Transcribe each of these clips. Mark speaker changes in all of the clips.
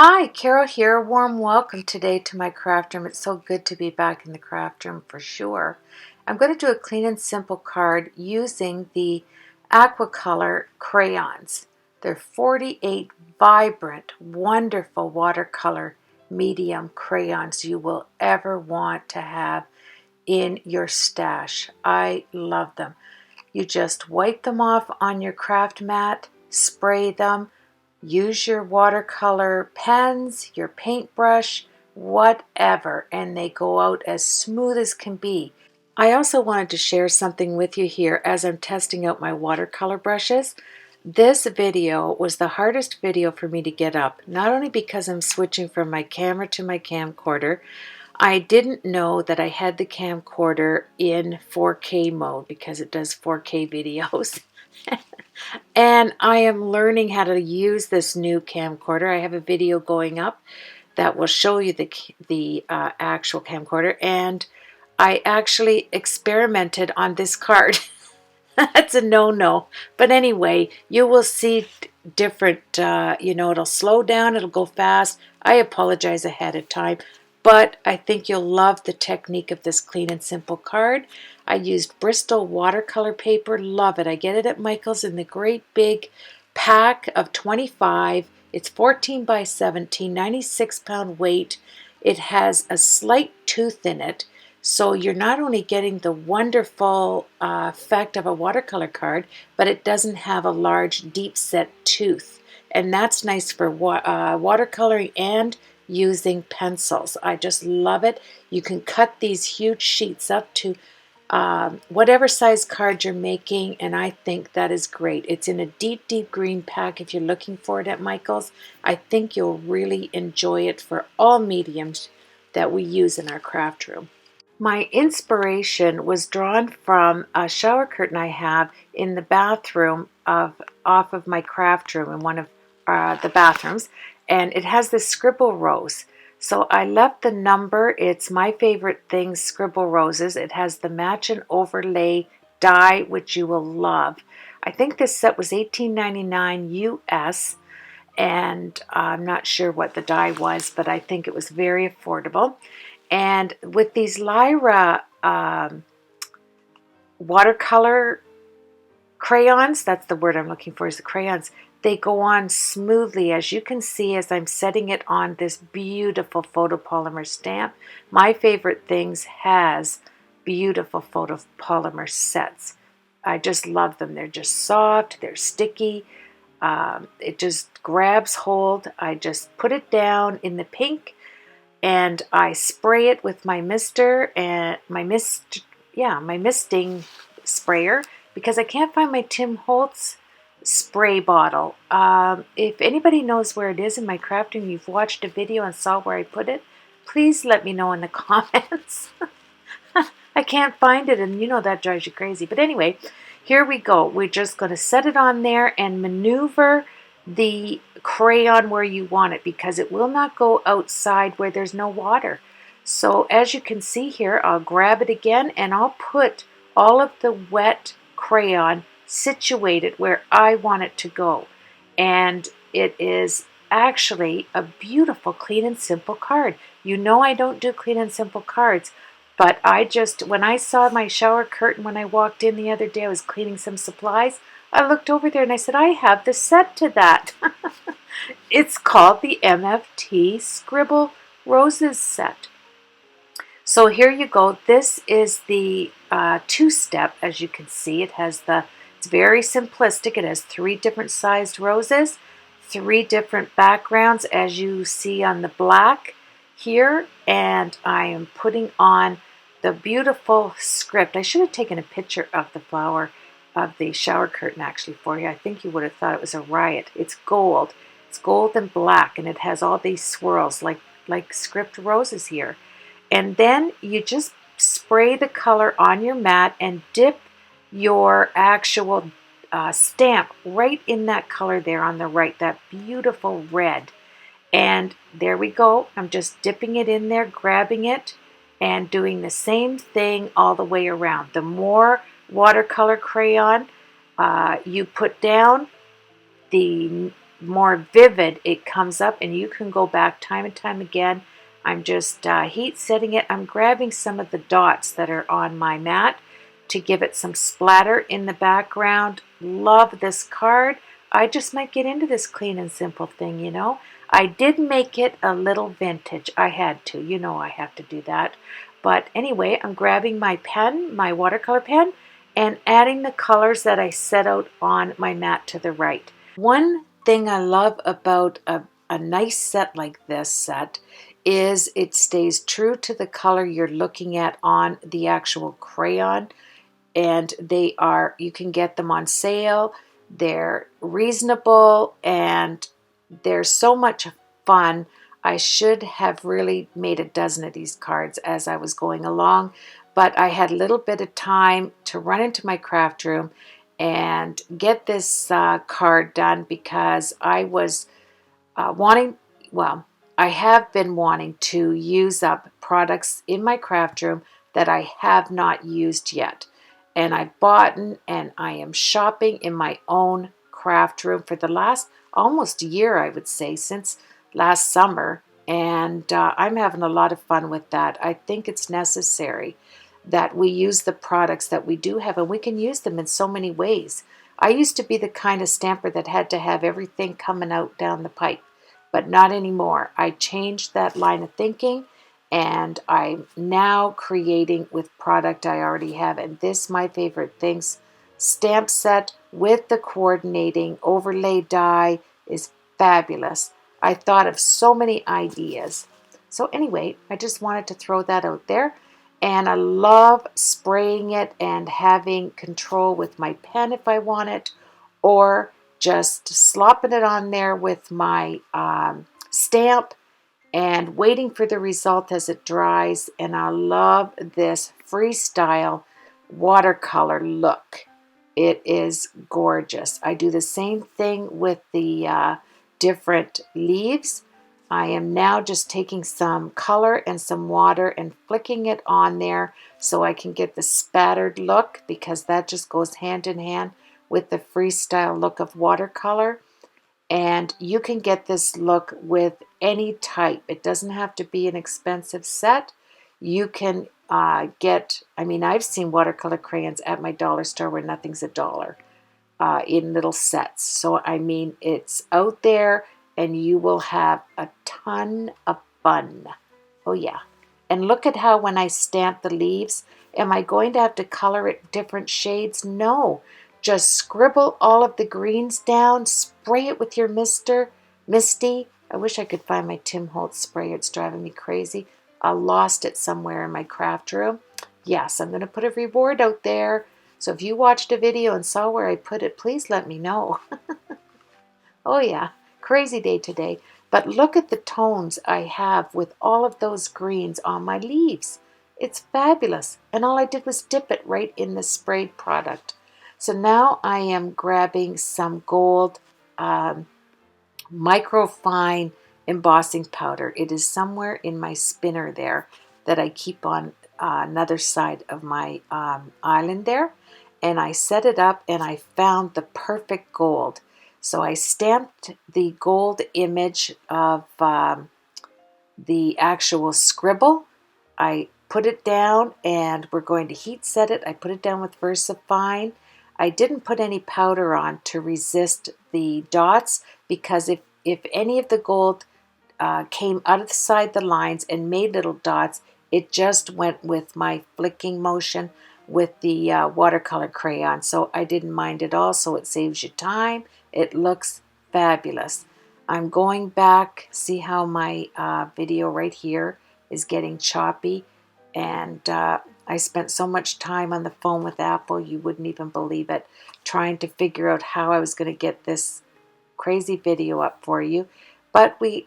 Speaker 1: Hi, Carol here. A warm welcome today to my craft room. It's so good to be back in the craft room for sure. I'm going to do a clean and simple card using the Aquacolor crayons. They're 48 vibrant, wonderful watercolor medium crayons you will ever want to have in your stash. I love them. You just wipe them off on your craft mat, spray them, use your watercolor pens, your paintbrush, whatever, and they go out as smooth as can be. I also wanted to share something with you here as I'm testing out my watercolor brushes. This video was the hardest video for me to get up, not only because I'm switching from my camera to my camcorder. I didn't know that I had the camcorder in 4K mode because it does 4K videos. And I am learning how to use this new camcorder. I have a video going up that will show you the actual camcorder, and I actually experimented on this card. That's a no-no. But anyway, you will see different, it'll slow down, it'll go fast. I apologize ahead of time, but I think you'll love the technique of this clean and simple card. I used Bristol watercolor paper, love it. I get it at Michael's in the great big pack of 25. It's 14 by 17, 96-pound weight. It has a slight tooth in it. So you're not only getting the wonderful effect of a watercolor card, but it doesn't have a large deep set tooth. And that's nice for watercoloring and using pencils. I just love it. You can cut these huge sheets up to whatever size card you're making, and I think that is great. It's in a deep, deep green pack if you're looking for it at Michael's. I think you'll really enjoy it for all mediums that we use in our craft room. My inspiration was drawn from a shower curtain I have in the bathroom off of my craft room in one of the bathrooms, and it has this Scribble rose. So I left the number. It's my favorite thing, Scribble roses. It has the match and overlay die, which you will love. I think this set was $18.99 US, and I'm not sure what the die was, but I think it was very affordable. And with these Lyra watercolor crayons, that's the word I'm looking for, is the crayons, they go on smoothly, as you can see as I'm setting it on this beautiful photopolymer stamp. My favorite things has beautiful photopolymer sets. I just love them. They're just soft, they're sticky, it just grabs hold. I just put it down in the pink, and I spray it with my mister and my misting sprayer, because I can't find my Tim Holtz spray bottle. If anybody knows where it is in my crafting, you've watched a video and saw where I put it, please let me know in the comments. I can't find it, and you know that drives you crazy. But anyway, here we go. We're just going to set it on there and maneuver the crayon where you want it, because it will not go outside where there's no water. So as you can see here, I'll grab it again and I'll put all of the wet crayon situated where I want it to go. And it is actually a beautiful clean and simple card. You know I don't do clean and simple cards, but when I saw my shower curtain when I walked in the other day, I was cleaning some supplies, I looked over there and I said, I have the set to that. It's called the MFT Scribble Roses set. So here you go. This is the two-step, as you can see. It's very simplistic. It has 3 different sized roses, 3 different backgrounds, as you see on the black here. And I am putting on the beautiful script. I should have taken a picture of the flower of the shower curtain actually for you. I think you would have thought it was a riot. It's gold. It's gold and black, and it has all these swirls like script roses here. And then you just spray the color on your mat and dip your actual stamp right in that color there on the right, that beautiful red. And there we go. I'm just dipping it in there, grabbing it, and doing the same thing all the way around. The more watercolor crayon you put down, the more vivid it comes up, and you can go back time and time again. I'm just heat setting it. I'm grabbing some of the dots that are on my mat to give it some splatter in the background. Love this card. I just might get into this clean and simple thing, you know. I did make it a little vintage. I had to, you know, I have to do that. But anyway, I'm grabbing my pen, my watercolor pen, and adding the colors that I set out on my mat to the right. One thing I love about a nice set like this set is it stays true to the color you're looking at on the actual crayon, and they are, you can get them on sale. They're reasonable and they're so much fun. I should have really made a dozen of these cards as I was going along, but I had a little bit of time to run into my craft room and get this card done because I was wanting, well, I have been wanting to use up products in my craft room that I have not used yet. And I bought and I am shopping in my own craft room for the last almost year, I would say, since last summer. And I'm having a lot of fun with that. I think it's necessary that we use the products that we do have, and we can use them in so many ways. I used to be the kind of stamper that had to have everything coming out down the pipe, but not anymore. I changed that line of thinking, and I'm now creating with product I already have. And this, my favorite things, stamp set with the coordinating overlay die is fabulous. I thought of so many ideas. So anyway, I just wanted to throw that out there. And I love spraying it and having control with my pen if I want it, or just slopping it on there with my stamp and waiting for the result as it dries. And I love this freestyle watercolor look. It is gorgeous. I do the same thing with the different leaves. I am now just taking some color and some water and flicking it on there so I can get the spattered look, because that just goes hand in hand with the freestyle look of watercolor. And you can get this look with any type. It doesn't have to be an expensive set. You can get, I mean, I've seen watercolor crayons at my dollar store where nothing's $1 in little sets. So, I mean, it's out there and you will have a ton of fun. Oh, yeah. And look at how when I stamp the leaves, am I going to have to color it different shades? No. Just scribble all of the greens down, spray it with your Misty. I wish I could find my Tim Holtz sprayer. It's driving me crazy. I lost it somewhere in my craft room. Yes, I'm going to put a reward out there. So if you watched a video and saw where I put it, please let me know. Oh yeah, crazy day today. But look at the tones I have with all of those greens on my leaves. It's fabulous. And all I did was dip it right in the sprayed product. So now I am grabbing some gold microfine embossing powder. It is somewhere in my spinner there that I keep on another side of my island there. And I set it up and I found the perfect gold. So I stamped the gold image of the actual scribble. I put it down and we're going to heat set it. I put it down with VersaFine. I didn't put any powder on to resist the dots, because if any of the gold came out of the side the lines and made little dots, it just went with my flicking motion with the watercolor crayon. So I didn't mind at all, so it saves you time. It looks fabulous. I'm going back, see how my video right here is getting choppy, and I spent so much time on the phone with Apple, you wouldn't even believe it, trying to figure out how I was going to get this crazy video up for you. But we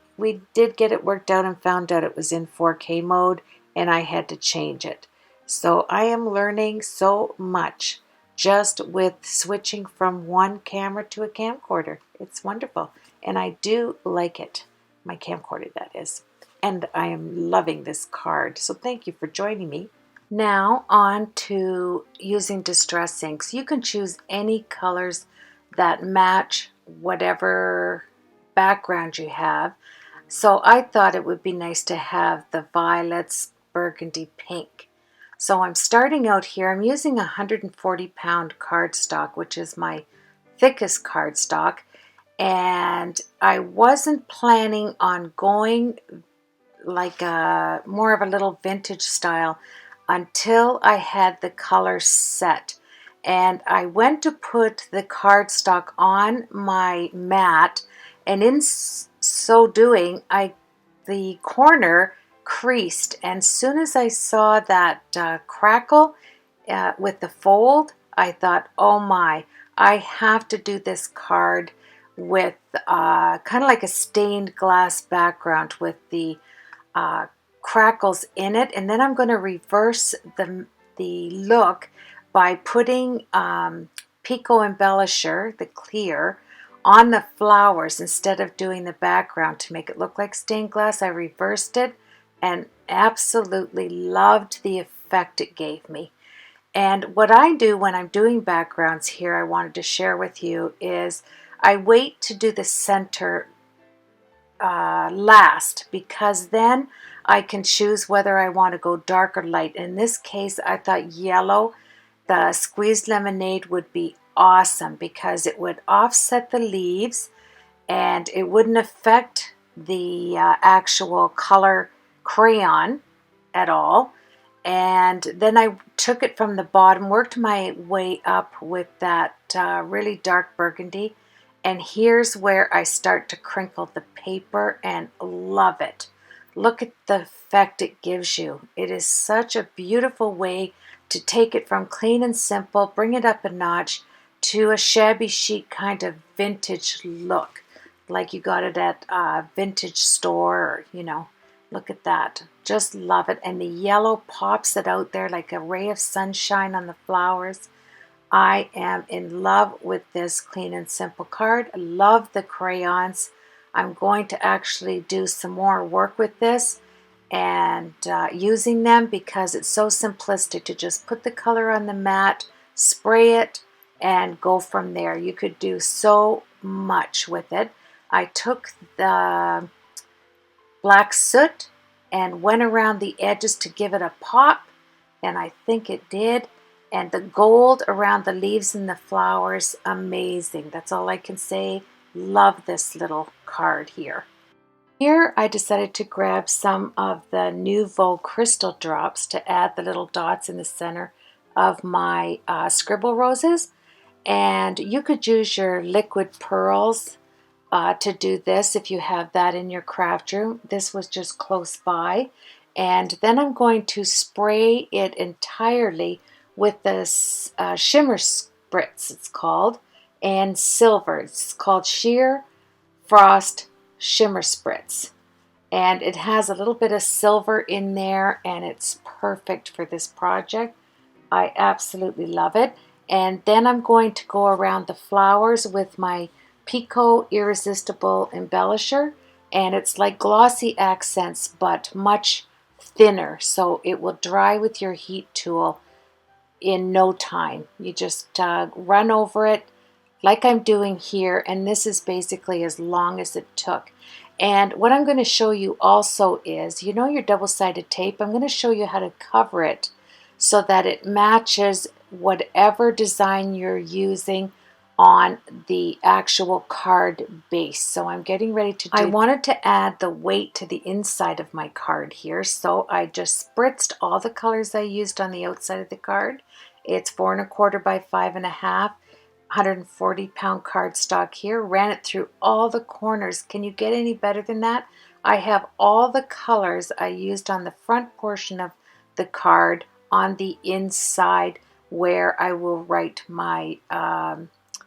Speaker 1: did get it worked out and found out it was in 4K mode, and I had to change it. So I am learning so much just with switching from one camera to a camcorder. It's wonderful, and I do like it. My camcorder, that is. And I am loving this card. So thank you for joining me. Now on to using distress inks. You can choose any colors that match whatever background you have. So I thought it would be nice to have the violets, burgundy, pink. So I'm starting out here. I'm using 140-pound cardstock, which is my thickest cardstock. And I wasn't planning on going like more of a little vintage style until I had the color set. And I went to put the cardstock on my mat, and in so doing, the corner creased. And soon as I saw that crackle with the fold, I thought, oh my, I have to do this card with kind of like a stained glass background with the uh, crackles in it, and then I'm going to reverse the look by putting Pico Embellisher, the clear, on the flowers instead of doing the background to make it look like stained glass. I reversed it and absolutely loved the effect it gave me. And what I do when I'm doing backgrounds here, I wanted to share with you, is I wait to do the center last, because then I can choose whether I want to go dark or light. In this case, I thought yellow, the squeezed lemonade, would be awesome because it would offset the leaves and it wouldn't affect the actual color crayon at all. And then I took it from the bottom, worked my way up with that really dark burgundy. And here's where I start to crinkle the paper and love it. Look at the effect it gives you. It is such a beautiful way to take it from clean and simple, bring it up a notch to a shabby chic kind of vintage look, like you got it at a vintage store, or, you know. Look at that. Just love it. And the yellow pops it out there like a ray of sunshine on the flowers. I am in love with this clean and simple card. I love the crayons. I'm going to actually do some more work with this and using them, because it's so simplistic to just put the color on the mat, spray it, and go from there. You could do so much with it. I took the black soot and went around the edges to give it a pop, and I think it did. And the gold around the leaves and the flowers, amazing. That's all I can say. Love this little card here. Here I decided to grab some of the Nouveau crystal drops to add the little dots in the center of my Scribble roses. And you could use your liquid pearls to do this if you have that in your craft room. This was just close by. And then I'm going to spray it entirely with this shimmer spritz, it's called, and silver. It's called Sheer Frost Shimmer Spritz. And it has a little bit of silver in there, and it's perfect for this project. I absolutely love it. And then I'm going to go around the flowers with my Pico Irresistible Embellisher, and it's like glossy accents but much thinner, so it will dry with your heat tool in no time. You just run over it like I'm doing here, and this is basically as long as it took. And what I'm going to show you also is, you know, your double-sided tape, I'm going to show you how to cover it so that it matches whatever design you're using on the actual card base. So I'm getting ready to do, I wanted to add the weight to the inside of my card here, so I just spritzed all the colors I used on the outside of the card. It's 4 1/4 by 5 1/2, 140-pound cardstock here. Ran it through all the corners. Can you get any better than that? I have all the colors I used on the front portion of the card on the inside where I will write my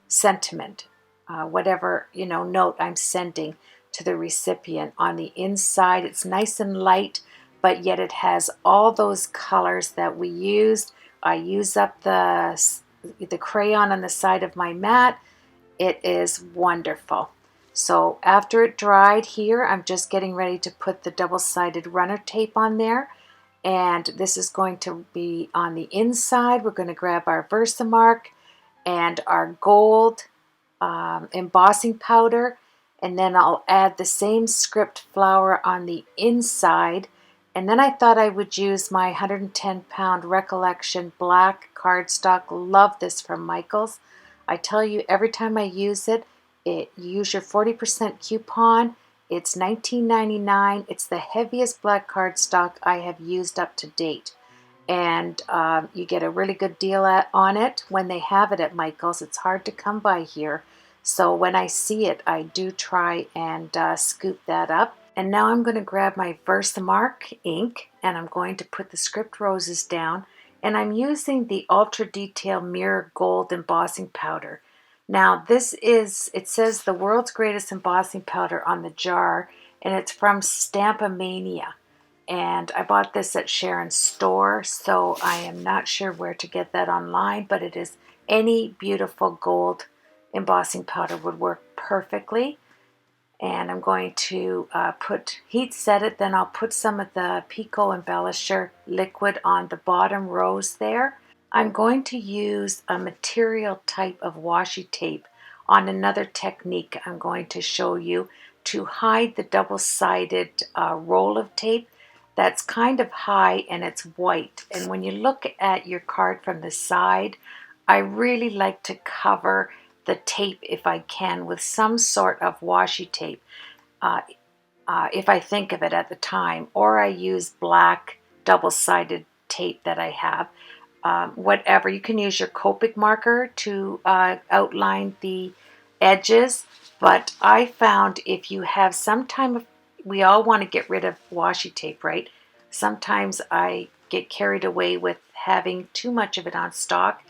Speaker 1: sentiment, whatever, you know, note I'm sending to the recipient. On the inside, it's nice and light, but yet it has all those colors that we used. I use up the crayon on the side of my mat. It is wonderful. So after it dried here, I'm just getting ready to put the double-sided runner tape on there. And this is going to be on the inside. We're going to grab our Versamark and our gold embossing powder, and then I'll add the same script flower on the inside. And then I thought I would use my 110-pound Recollection black cardstock. Love this from Michaels. I tell you, every time I use it, you use your 40% coupon. It's $19.99. It's the heaviest black cardstock I have used up to date. And you get a really good deal on it when they have it at Michael's. It's hard to come by here. So when I see it, I do try and scoop that up. And now I'm going to grab my Versamark ink, and I'm going to put the script roses down. And I'm using the Ultra Detail Mirror Gold embossing powder. Now this is, it says the world's greatest embossing powder on the jar, and it's from Stampomania. And I bought this at Sharon's store, so I am not sure where to get that online, but it is any beautiful gold embossing powder would work perfectly. And I'm going to heat set it, then I'll put some of the Pico Embellisher liquid on the bottom rows there. I'm going to use a material type of washi tape on another technique I'm going to show you to hide the double-sided roll of tape that's kind of high and it's white. And when you look at your card from the side, I really like to cover the tape, if I can, with some sort of washi tape, if I think of it at the time, or I use black double-sided tape that I have. Whatever, you can use your Copic marker to outline the edges, but I found if you have some time of, we all want to get rid of washi tape, right? Sometimes I get carried away with having too much of it on stock,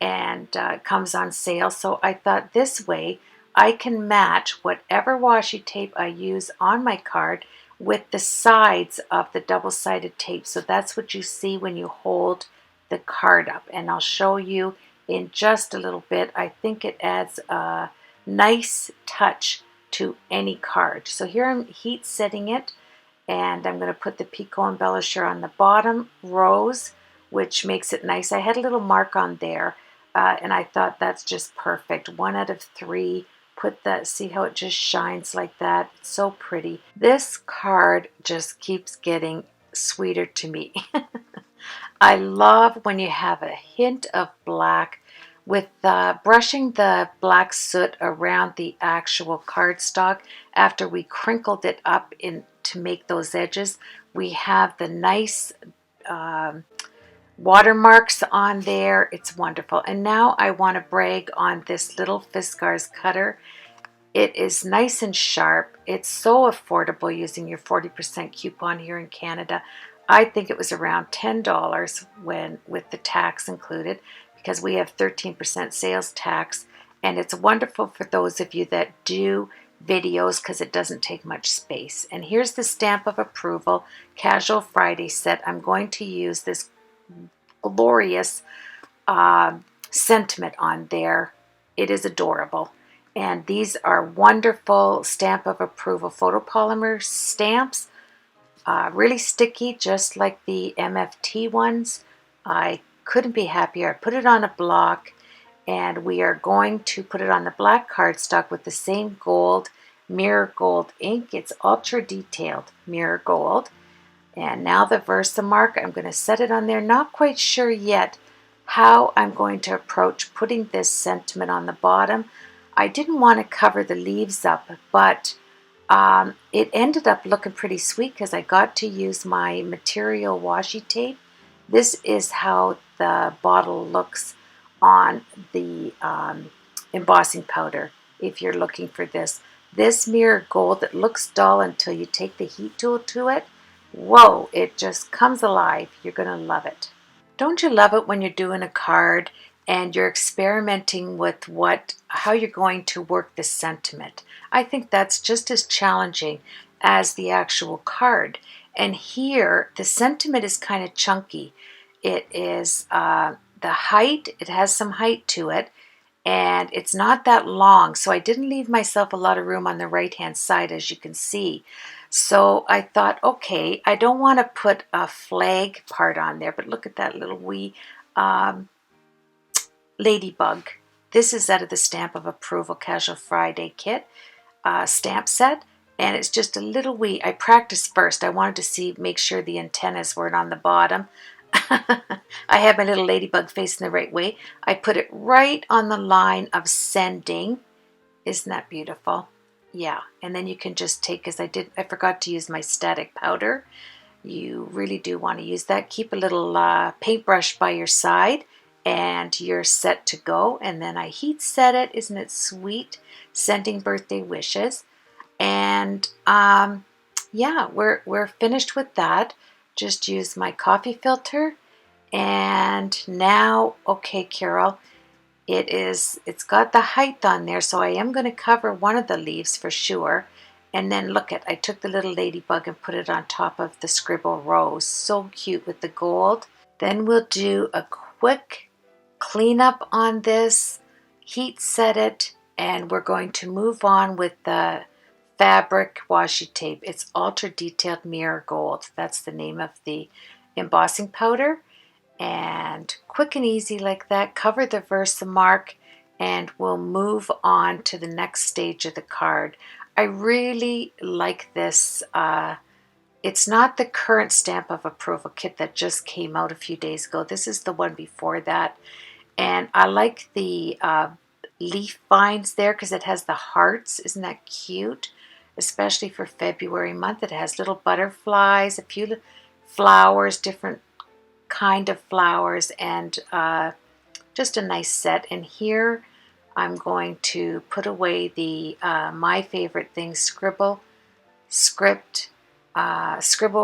Speaker 1: and it comes on sale. So I thought this way I can match whatever washi tape I use on my card with the sides of the double-sided tape. So that's what you see when you hold the card up, and I'll show you in just a little bit. I think it adds a nice touch to any card. So here I'm heat setting it, and I'm going to put the Pico Embellisher on the bottom rows, which makes it nice. I had a little mark on there, and I thought that's just perfect. 1 out of 3. Put that, see how it just shines like that? It's so pretty. This card just keeps getting sweeter to me. I love when you have a hint of black with brushing the black soot around the actual cardstock. After we crinkled it up to make those edges, we have the nice watermarks on there. It's wonderful. And now I want to brag on this little Fiskars cutter. It is nice and sharp. It's so affordable using your 40% coupon here in Canada. I think it was around $10 with the tax included, because we have 13% sales tax, and it's wonderful for those of you that do videos because it doesn't take much space. And here's the stamp of approval, Casual Friday set. I'm going to use this glorious sentiment on there. It is adorable. And these are wonderful stamp of approval photopolymer stamps. Really sticky, just like the MFT ones. I couldn't be happier. I put it on a block, and we are going to put it on the black cardstock with the same gold, mirror gold ink. It's ultra detailed mirror gold. And now the Versamark, I'm going to set it on there. Not quite sure yet how I'm going to approach putting this sentiment on the bottom. I didn't want to cover the leaves up, but it ended up looking pretty sweet because I got to use my material washi tape. This is how the bottle looks on the embossing powder if you're looking for this. This mirror gold, it looks dull until you take the heat tool to it. Whoa, it just comes alive. You're going to love it. Don't you love it when you're doing a card and you're experimenting with how you're going to work the sentiment? I think that's just as challenging as the actual card. And here, the sentiment is kind of chunky. It is the height, it has some height to it, and it's not that long. So I didn't leave myself a lot of room on the right-hand side, as you can see. So I thought, okay, I don't want to put a flag part on there, but look at that little wee ladybug. This is out of the Stamp of Approval Casual Friday kit. stamp set, and it's just a little wee. I practiced first. I wanted to make sure the antennas weren't on the bottom. I had my little ladybug facing the right way. I put it right on the line of sending. Isn't that beautiful? Yeah, and then you can just take, because I forgot to use my static powder. You really do want to use that. Keep a little paintbrush by your side and you're set to go. And then I heat set it. Isn't it sweet? Sending birthday wishes. And yeah, we're finished with that. Just use my coffee filter. And now, okay, Carol, it's got the height on there, so I am going to cover one of the leaves for sure. And then look I took the little ladybug and put it on top of the Scribble rose. So cute with the gold. Then we'll do a quick cleanup on this, heat set it, and we're going to move on with the fabric washi tape. It's Ultra Detailed Mirror Gold. That's the name of the embossing powder. And quick and easy like that, cover the Versamark, and we'll move on to the next stage of the card. I really like this. It's not the current stamp of approval kit that just came out a few days ago. This is the one before that. And I like the leaf vines there because it has the hearts. Isn't that cute? Especially for February month. It has little butterflies, a few flowers, different kind of flowers, and just a nice set. And here I'm going to put away the my favorite thing, Scribble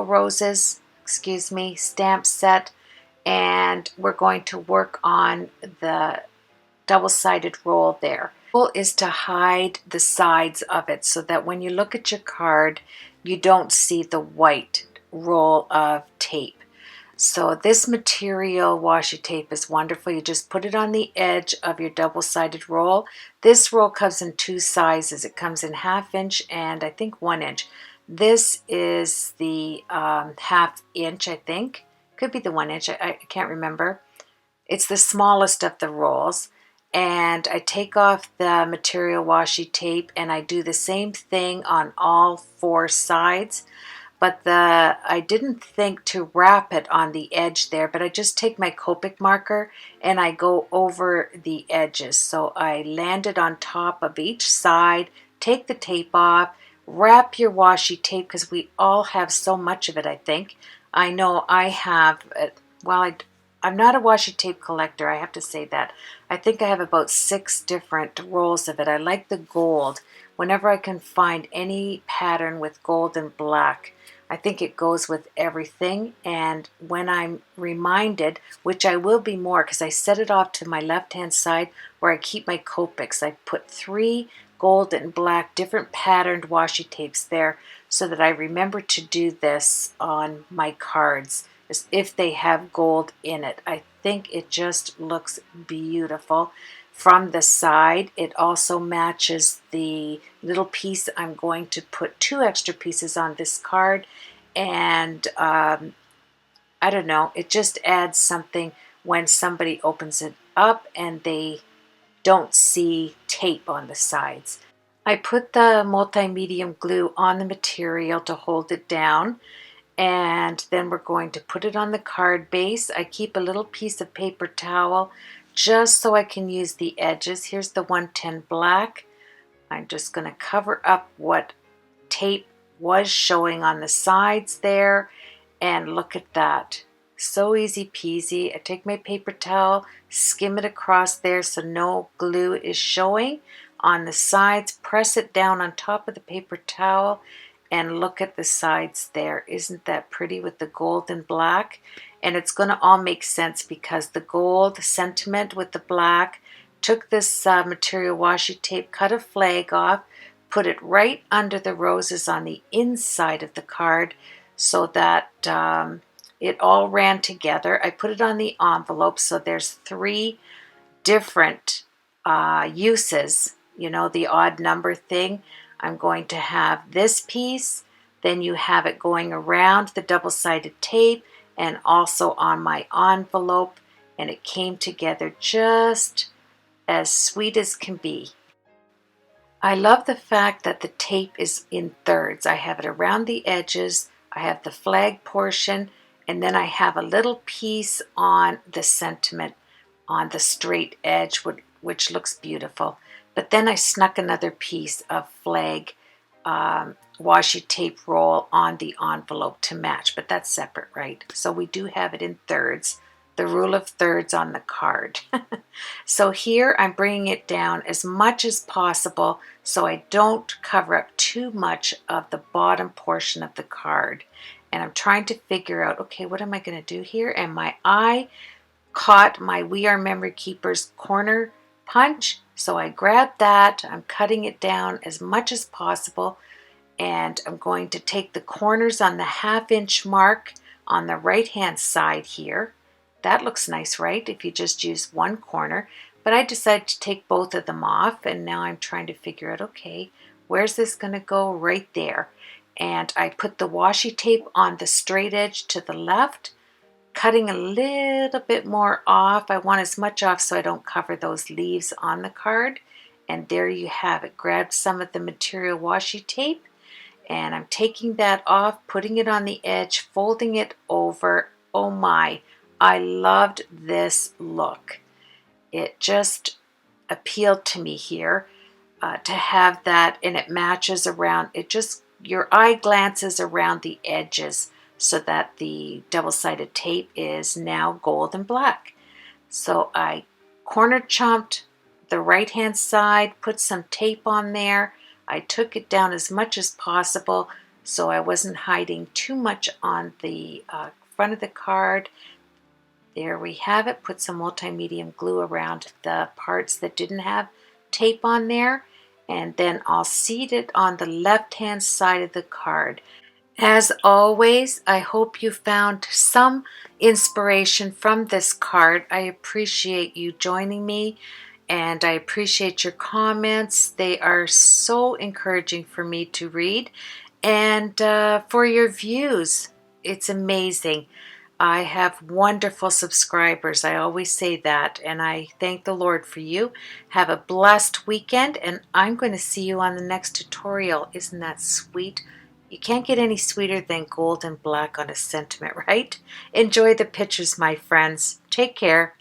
Speaker 1: roses, excuse me, stamp set, and we're going to work on the double-sided roll there. The goal is to hide the sides of it so that when you look at your card, you don't see the white roll of tape. So this material washi tape is wonderful. You just put it on the edge of your double-sided roll. This roll comes in two sizes. It comes in 1/2 inch and I think 1 inch. This is the 1/2 inch, I think. Could be the 1 inch. I can't remember. It's the smallest of the rolls. And I take off the material washi tape and I do the same thing on all 4 sides. But I didn't think to wrap it on the edge there, but I just take my Copic marker and I go over the edges. So I land it on top of each side, take the tape off, wrap your washi tape, because we all have so much of it, I think. I know I have, well, I'm not a washi tape collector, I have to say that. I think I have about 6 different rolls of it. I like the gold. Whenever I can find any pattern with gold and black, I think it goes with everything. And when I'm reminded, which I will be more because I set it off to my left-hand side where I keep my Copics, I put 3 gold and black different patterned washi tapes there so that I remember to do this on my cards if they have gold in it. I think it just looks beautiful. From the side, it also matches the little piece. I'm going to put 2 extra pieces on this card, and I don't know, it just adds something when somebody opens it up and they don't see tape on the sides. I put the multi-medium glue on the material to hold it down, and then we're going to put it on the card base. I keep a little piece of paper towel just so I can use the edges. Here's the 110 black. I'm just going to cover up what tape was showing on the sides there, and look at that. So easy peasy. I take my paper towel, skim it across there so no glue is showing on the sides, press it down on top of the paper towel, and look at the sides there. Isn't that pretty with the gold and black? And it's going to all make sense because the gold sentiment with the black, took this material washi tape, cut a flag off, put it right under the roses on the inside of the card so that it all ran together. I put it on the envelope so there's 3 different uses, you know, the odd number thing. I'm going to have this piece, then you have it going around the double-sided tape and also on my envelope, and it came together just as sweet as can be. I love the fact that the tape is in thirds. I have it around the edges, I have the flag portion, and then I have a little piece on the sentiment on the straight edge, which looks beautiful. But then I snuck another piece of flag washi tape roll on the envelope to match, but that's separate, right? So we do have it in thirds, the rule of thirds on the card. So here I'm bringing it down as much as possible so I don't cover up too much of the bottom portion of the card. And I'm trying to figure out, okay, what am I going to do here? And my eye caught my We Are Memory Keepers corner punch, so I grabbed that. I'm cutting it down as much as possible, and I'm going to take the corners on the 1/2 inch mark on the right hand side here. That looks nice, right? If you just use one corner. But I decided to take both of them off, and now I'm trying to figure out, okay, where's this going to go? Right there. And I put the washi tape on the straight edge to the left, cutting a little bit more off. I want as much off so I don't cover those leaves on the card. And there you have it. Grab some of the material washi tape, and I'm taking that off, putting it on the edge, folding it over. Oh my, I loved this look. It just appealed to me here to have that, and it matches around. It just, your eye glances around the edges so that the double-sided tape is now gold and black. So I corner chomped the right-hand side, put some tape on there. I took it down as much as possible so I wasn't hiding too much on the front of the card. There we have it. Put some multi-medium glue around the parts that didn't have tape on there, and then I'll seat it on the left-hand side of the card. As always, I hope you found some inspiration from this card. I appreciate you joining me, and I appreciate your comments. They are so encouraging for me to read, and for your views. It's amazing. I have wonderful subscribers. I always say that, and I thank the Lord for you. Have a blessed weekend, and I'm going to see you on the next tutorial. Isn't that sweet? You can't get any sweeter than gold and black on a sentiment, right? Enjoy the pictures, my friends. Take care.